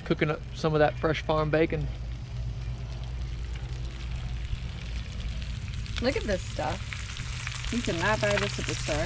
cooking up some of that fresh farm bacon. Look at this stuff. You cannot buy this at the store.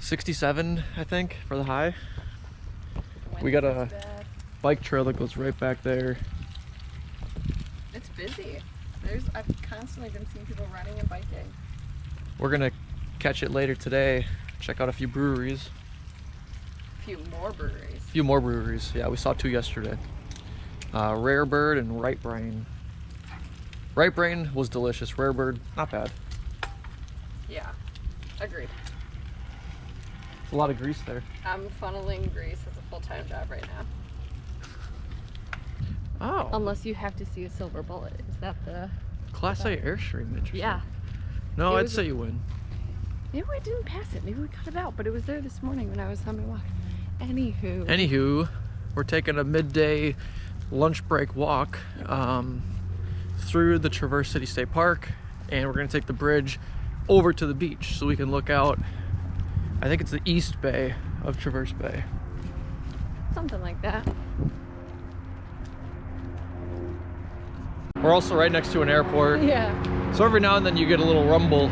67, I think, for the high. We got a bike trail that goes right back there. It's busy. I've constantly been seeing people running and biking. We're gonna catch it later today. Check out a few breweries. A few more breweries. A few more breweries. Yeah, we saw 2 yesterday. Rare Bird and Right Brain. Right Brain was delicious. Rare Bird, not bad. Yeah, agreed. It's a lot of grease there. I'm funneling grease as a full-time job right now. Oh. Unless you have to see a silver bullet. Is that the... Class A Airstream, interesting. Yeah. No, I'd say you win. Maybe I didn't pass it. Maybe we cut it out, but it was there this morning when I was on my walk. Anywho, we're taking a midday lunch break walk through the Traverse City State Park, and we're gonna take the bridge over to the beach so we can look out. I think it's the East Bay of Traverse Bay. Something like that. We're also right next to an airport. Yeah. So every now and then you get a little rumble.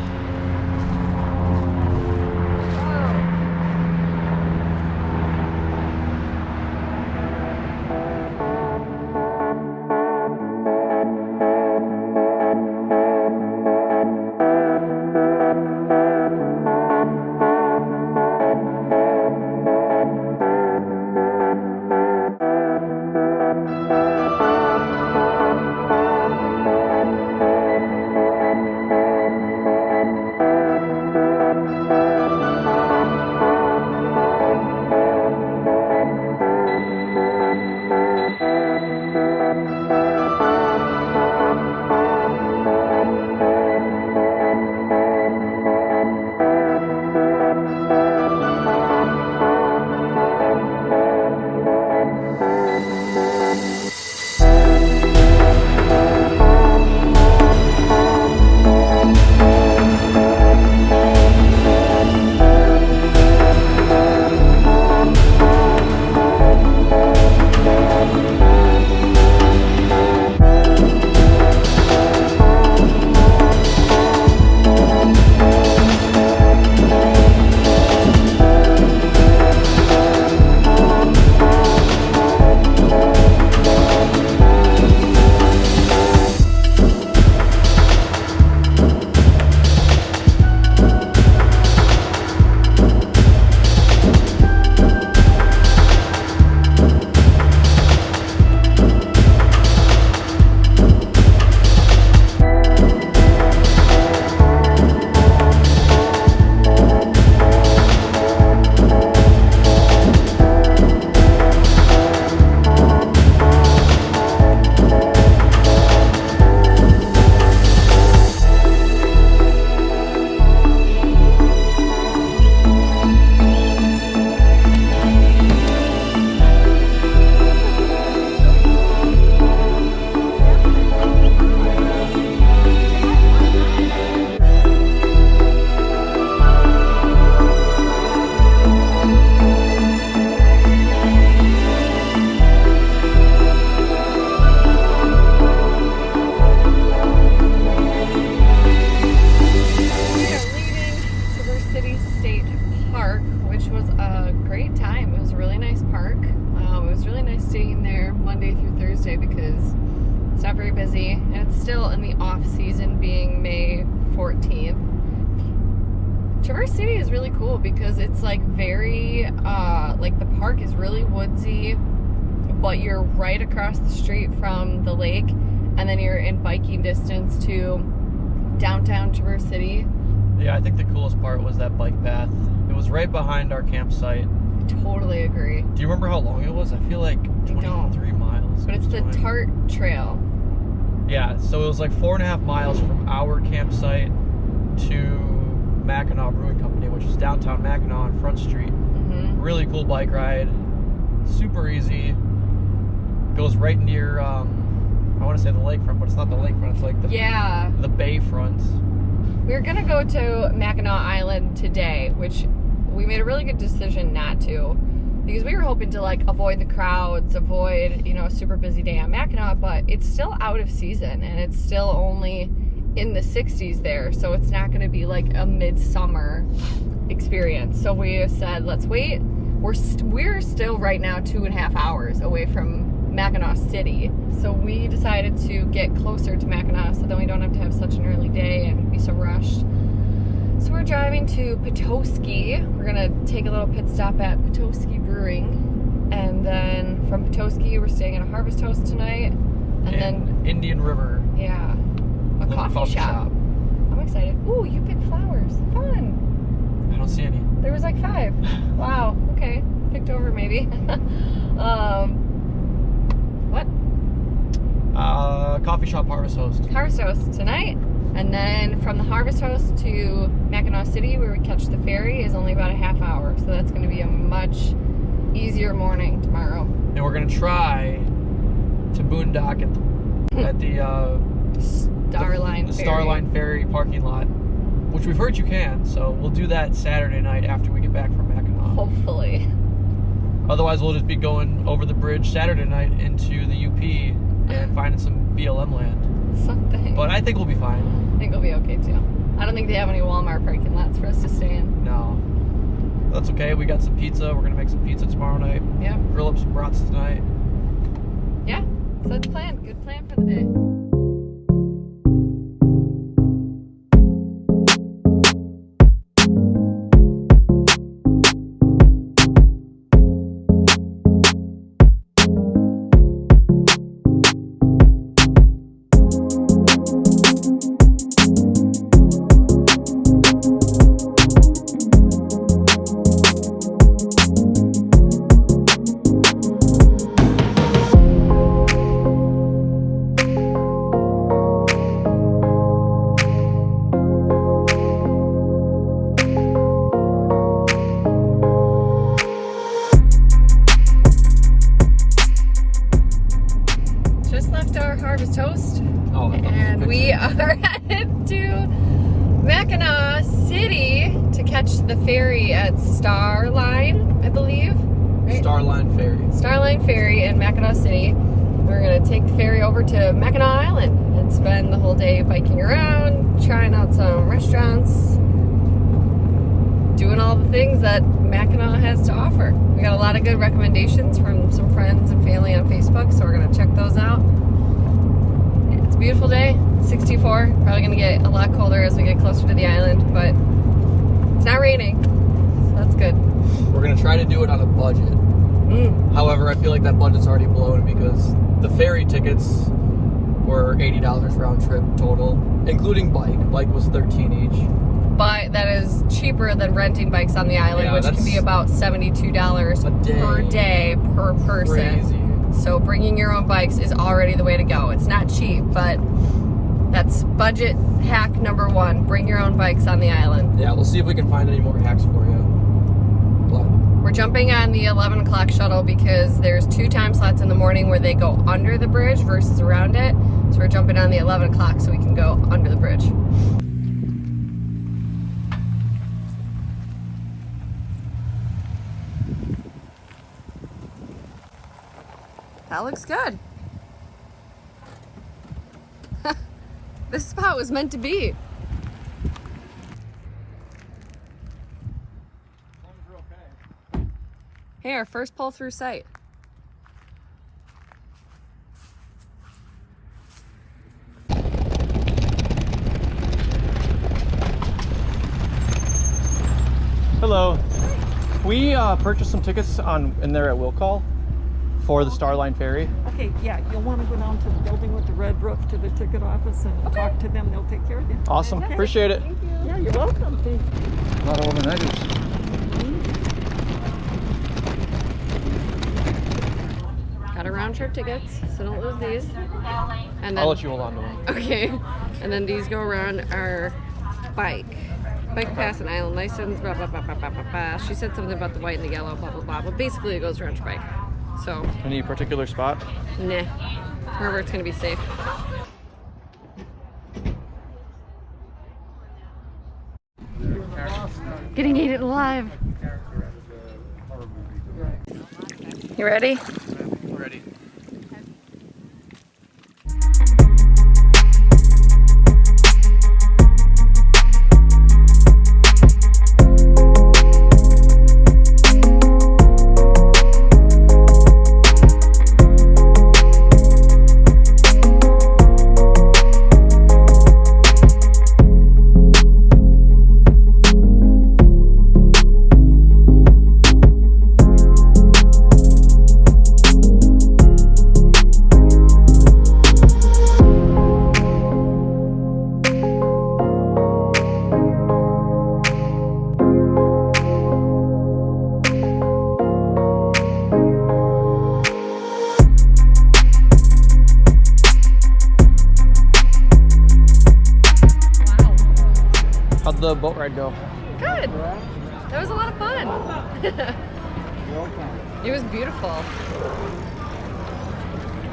Traverse City is really cool because it's like very, like the park is really woodsy, but you're right across the street from the lake, and then you're in biking distance to downtown Traverse City. Yeah, I think the coolest part was that bike path. It was right behind our campsite. I totally agree. Do you remember how long it was? I feel like 23 miles. But it's the Tart Trail. Yeah, so it was like 4.5 miles from our campsite to Mackinaw Brewing Company, which is downtown Mackinaw on Front Street. Mm-hmm. Really cool bike ride. Super easy. Goes right near, I want to say the lakefront, but it's not the lakefront. It's like the bayfront. We were gonna go to Mackinac Island today, which we made a really good decision not to. because we were hoping to like avoid the crowds, avoid, you know, a super busy day on Mackinac, but it's still out of season and it's still only in the 60s there, so it's not going to be like a midsummer experience. So we said, let's wait. We're still right now 2.5 hours away from Mackinaw City, so we decided to get closer to Mackinac so then we don't have to have such an early day and be so rushed. So we're driving to Petoskey. We're gonna take a little pit stop at Petoskey Brewing, and then from Petoskey we're staying at a Harvest House tonight, and then Indian River. Yeah, a coffee shop. I'm excited. Ooh, you picked flowers. Fun. I don't see any. There was like 5. Wow. Okay. Picked over maybe. What? Coffee shop Harvest Host. Harvest House tonight. And then from the Harvest House to Mackinaw City, where we catch the ferry, is only about a half hour. So that's going to be a much easier morning tomorrow. And we're going to try to boondock at the Starline Ferry parking lot, which we've heard you can. So we'll do that Saturday night after we get back from Mackinac. Hopefully. Otherwise, we'll just be going over the bridge Saturday night into the UP and finding some BLM land. Something. But I think we'll be fine. I think we'll be okay too. I don't think they have any Walmart parking lots for us to stay in. No. That's okay. We got some pizza. We're going to make some pizza tomorrow night. Yeah. Grill up some brats tonight. Yeah. So that's the plan. Good plan for the day. Harvest Toast, and we are headed to Mackinaw City to catch the ferry at Starline, I believe. Right? Starline Ferry. Starline Ferry in Mackinaw City. We're going to take the ferry over to Mackinac Island and spend the whole day biking around, trying out some restaurants, doing all the things that Mackinac has to offer. We got a lot of good recommendations from some friends and family on Facebook, so we're going to check those out. It's a beautiful day, 64, probably going to get a lot colder as we get closer to the island, but it's not raining, so that's good. We're going to try to do it on a budget. However, I feel like that budget's already blown because the ferry tickets were $80 round trip total, including bike. Bike was $13 each. But that is cheaper than renting bikes on the island, which can be about $72 per day per person. Crazy. So bringing your own bikes is already the way to go. It's not cheap, but that's budget hack number 1. Bring your own bikes on the island. Yeah, we'll see if we can find any more hacks for you. But we're jumping on the 11 o'clock shuttle because there's 2 time slots in the morning where they go under the bridge versus around it. So we're jumping on the 11 o'clock so we can go under the bridge. That looks good. This spot was meant to be. Hey, our first pull through site. hello. We purchased some tickets in there at Will Call for the Starline Ferry. Okay, yeah, you'll want to go down to the building with the red roof to the ticket office and talk to them. They'll take care of you. Awesome. Okay. Appreciate it. Thank you. Yeah, you're welcome. A lot of overnighters. Got our round trip tickets, so don't lose these. And then, I'll let you hold on to them. okay. And then these go around our bike pass and island license, blah, blah, blah, blah, blah, blah, blah. She said something about the white and the yellow, blah, blah, blah. But basically it goes around your bike. So. Any particular spot? Nah. Wherever it's going to be safe. Getting eaten alive. You ready? Ready. How'd the boat ride go? Good. That was a lot of fun. It was beautiful.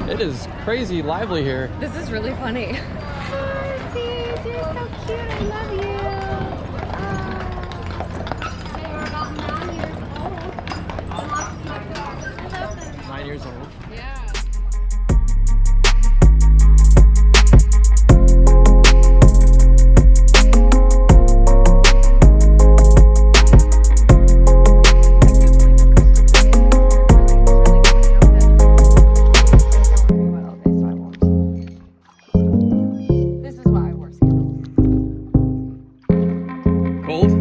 It is crazy lively here. This is really funny. Horses, you're so cute. I love you. They were about 9 years 9 years old. old. Yeah. Cold?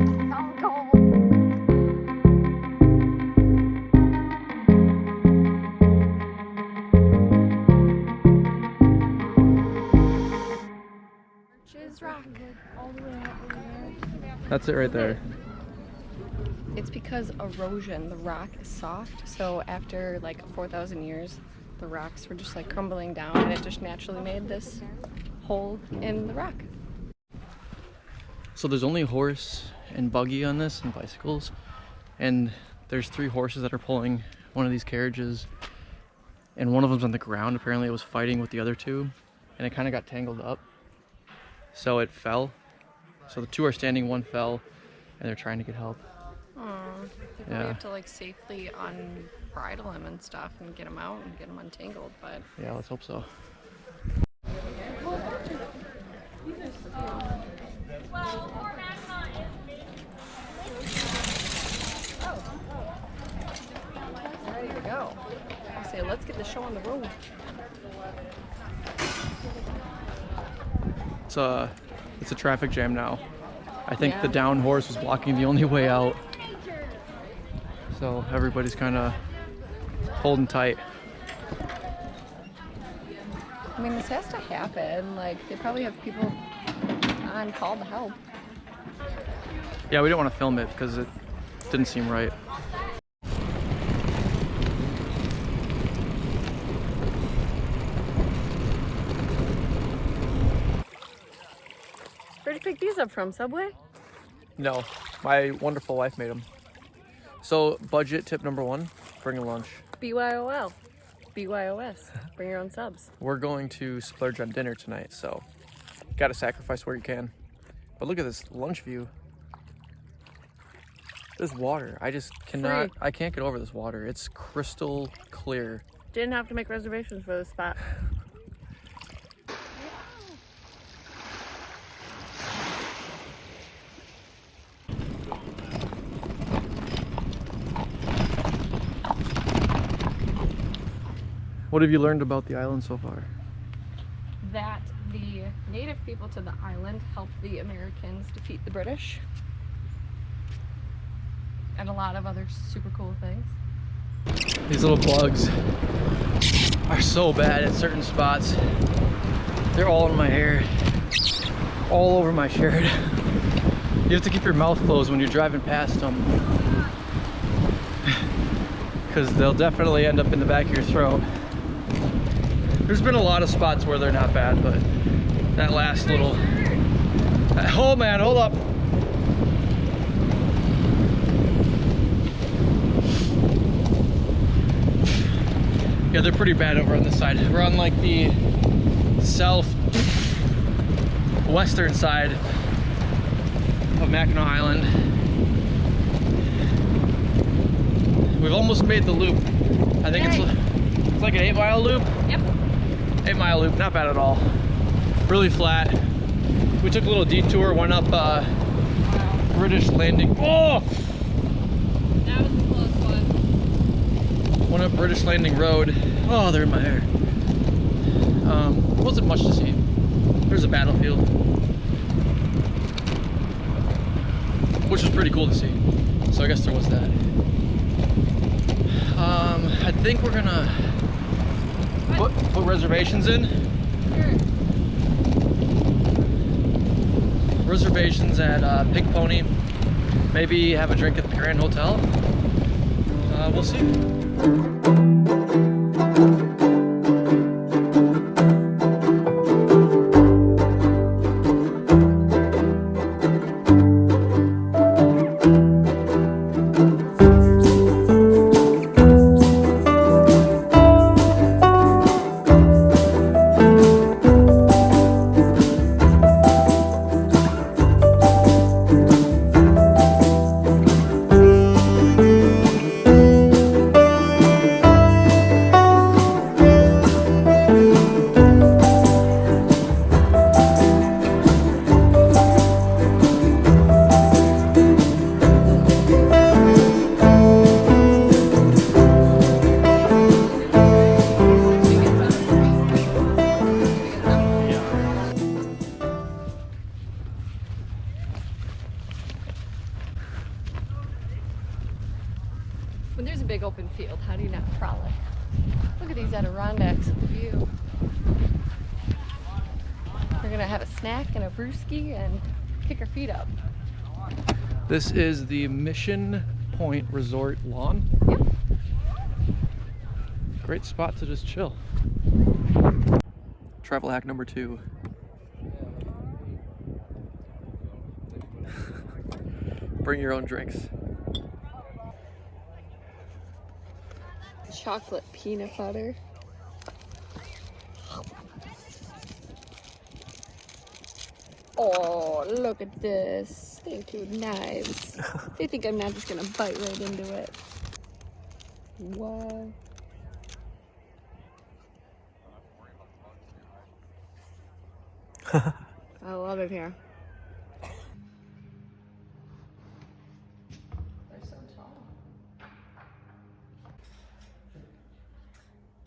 Rock. That's it right there. It's because erosion. The rock is soft, so after like 4,000 years, the rocks were just like crumbling down, and it just naturally made this hole in the rock. So there's only a horse and buggy on this and bicycles, and there's 3 horses that are pulling one of these carriages, and one of them's on the ground. Apparently it was fighting with the other 2, and it kind of got tangled up, so it fell. So the 2 are standing, 1 fell, and they're trying to get help. They probably have to like safely unbridle him and stuff and get him out and get him untangled, but Yeah, let's hope so. ready to go. I say, let's get the show on the road. It's a traffic jam now. I think Yeah. the down horse was blocking the only way out. So everybody's kind of holding tight. I mean, this has to happen. Like, they probably have people on call to help. Yeah, we didn't want to film it because it didn't seem right. Where'd you pick these up from? Subway? No, my wonderful wife made them. So budget tip number 1, bring a lunch. BYOL. BYOS. Bring your own subs. We're going to splurge on dinner tonight, so gotta sacrifice where you can. But look at this lunch view. There's water. I just cannot, Free. I can't get over this water. It's crystal clear. Didn't have to make reservations for this spot. What have you learned about the island so far? That the native people to the island helped the Americans defeat the British. And a lot of other super cool things. These little bugs are so bad at certain spots. They're all in my hair, all over my shirt. You have to keep your mouth closed when you're driving past them, because they'll definitely end up in the back of your throat. There's been a lot of spots where they're not bad, but that last little... Oh man, hold up. Yeah, they're pretty bad over on this side. We're on like the southwestern side of Mackinac Island. We've almost made the loop, and I think it's like an 8-mile loop. Yep. 8-mile loop, not bad at all. Really flat. We took a little detour, went up British Landing. Oh! That was a close one. Went up British Landing Road. Oh, they're in my hair. Wasn't much to see. There's a battlefield, which was pretty cool to see. So I guess there was that. I think we're gonna put reservations in. Sure. Reservations at Pink Pony. Maybe have a drink at the Grand Hotel. We'll see. When there's a big open field, how do you not frolic? Look at these Adirondacks with the view. We're gonna have a snack and a brewski and kick our feet up. This is the Mission Point Resort lawn. Yep. Great spot to just chill. Travel hack number 2. Bring your own drinks. Chocolate peanut butter. Oh, look at this. They include knives. They think I'm not just gonna bite right into it. What? I love it here. They're so tall.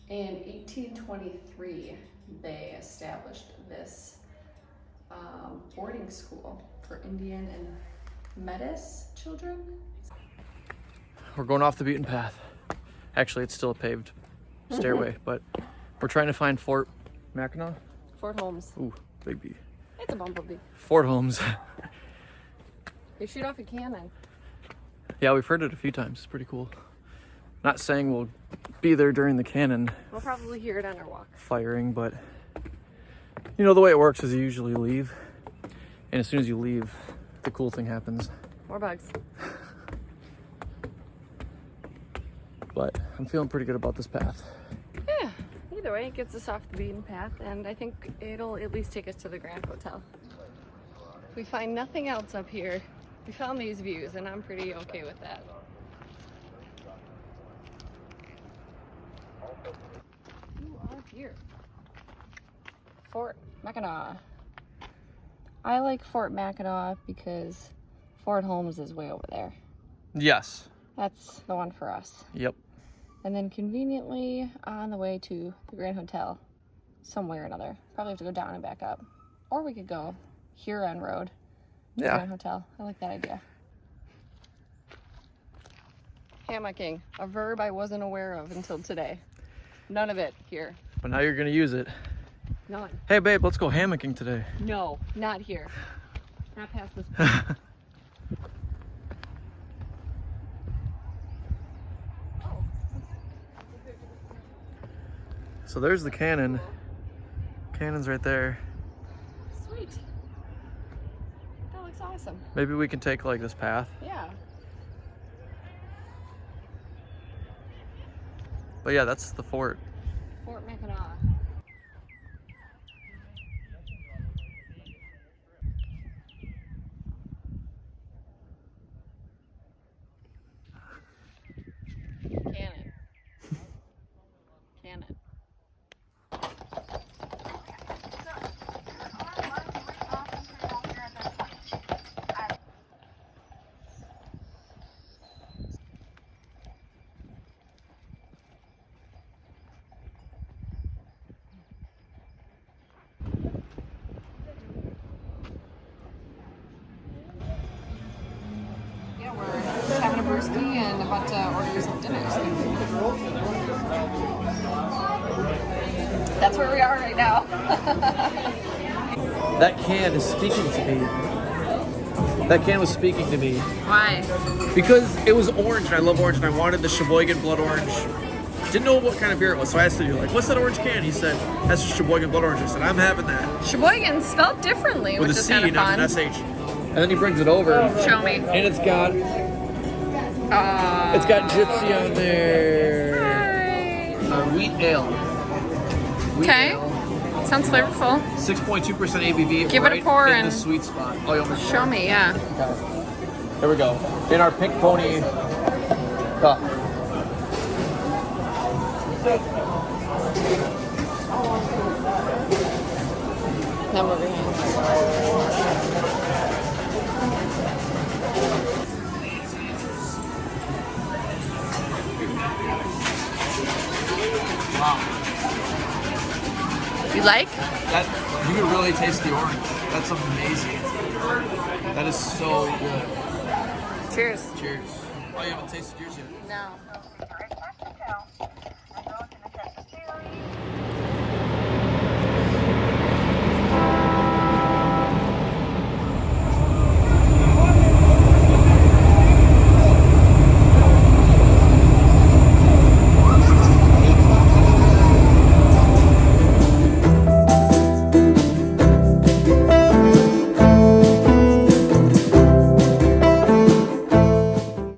In 1823, they established this boarding school for Indian and Metis children. We're going off the beaten path. Actually, it's still a paved stairway, but we're trying to find Fort Mackinac. Fort Holmes. Ooh, baby. It's a bumblebee. Fort Holmes. They shoot off a cannon. Yeah, we've heard it a few times. It's pretty cool. Not saying we'll be there during the cannon We'll probably hear it on our walk. firing, but you know, the way it works is you usually leave, and as soon as you leave, the cool thing happens. More bugs. But I'm feeling pretty good about this path. Yeah, either way, it gets us off the beaten path, and I think it'll at least take us to the Grand Hotel. If we find nothing else up here, we found these views, and I'm pretty okay with that. You are here. Fort Mackinac. I like Fort Mackinac because Fort Holmes is way over there. Yes. That's the one for us. Yep. And then conveniently on the way to the Grand Hotel, some way or another. Probably have to go down and back up. Or we could go Huron Road to the Yeah. Grand Hotel. I like that idea. Hammocking, a verb I wasn't aware of until today. None of it here. But now you're gonna use it. None. Hey babe, let's go hammocking today. No, not here. Not past this. So there's the cannon. Cannon's right there. Sweet. That looks awesome. Maybe we can take like this path. Yeah. But yeah, that's the fort. Fort Mackinac. Cannon. whiskey and about to order some dinner. So. That's where we are right now. That can is speaking to me. That can was speaking to me. Why? Because it was orange, and I love orange, and I wanted the Sheboygan Blood Orange. Didn't know what kind of beer it was, so I asked him, like, what's that orange can? He said, that's Sheboygan Blood Orange. I said, I'm having that. Sheboygan spelled differently, With which a is C, kind of not fun. an SH. And then he brings it over. Show me. And it's got Gypsy on there. Hi. Wheat ale. Okay. Sounds flavorful. 6.2% ABV. Give it a pour in and the sweet spot. Oh, you want me to Show me, yeah. Okay. Here we go. In our pink pony cup. Now moving on. Wow. You like? That you can really taste the orange. That's amazing. That is so good. Cheers. Cheers. Oh, you haven't tasted yours yet? No.